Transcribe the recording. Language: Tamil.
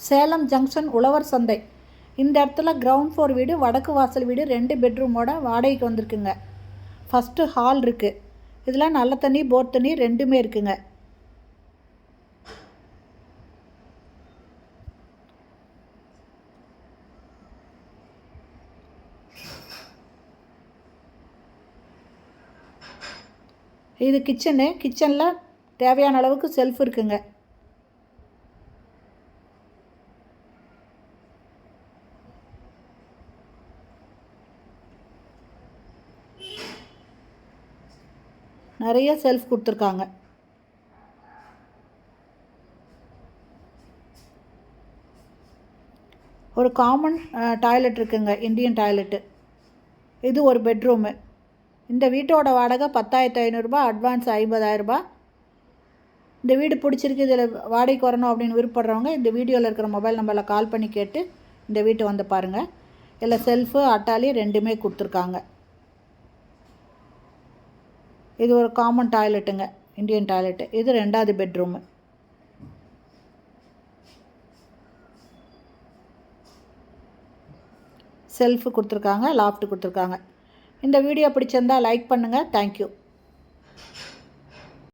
சேலம் ஜங்ஷன் உழவர் சந்தை. இந்த இடத்துல கிரவுண்ட் ஃப்ளோர் வீடு, வடக்கு வாசல் வீடு, 2 பெட்ரூமோட வாடகைக்கு வந்திருக்குங்க. ஃபஸ்ட்டு ஹால் இருக்குது. இதில் நல்ல தண்ணி, போர் தண்ணி ரெண்டுமே இருக்குங்க. இது கிச்சனு. கிச்சனில் தேவையான அளவுக்கு செல்ஃப் இருக்குங்க. நிறைய செல்ஃப் கொடுத்துருக்காங்க. ஒரு காமன் டாய்லெட் இருக்குங்க, இந்தியன் டாய்லெட்டு. இது ஒரு பெட்ரூமு. இந்த வீட்டோட வாடகை 10,500 ரூபாய், அட்வான்ஸ் 50,000 ரூபாய். இந்த வீடு பிடிச்சிருக்கு, இதில் வாடகைக்கு வரணும் அப்படின்னு விருப்பப்படுறவங்க இந்த வீடியோவில் இருக்கிற மொபைல் நம்பரில் கால் பண்ணி கேட்டு இந்த வீட்டை வந்து பாருங்கள். இதில் செல்ஃபு, அட்டாலி ரெண்டுமே கொடுத்துருக்காங்க. இது ஒரு காமன் டாய்லெட்டுங்க, இந்தியன் டாய்லெட்டு. இது 2வது பெட்ரூமு. செல்ஃபு கொடுத்துருக்காங்க, லாஃப்ட் கொடுத்துருக்காங்க. இந்த வீடியோ பிடிச்சிருந்தால் லைக் பண்ணுங்கள். தேங்க்யூ.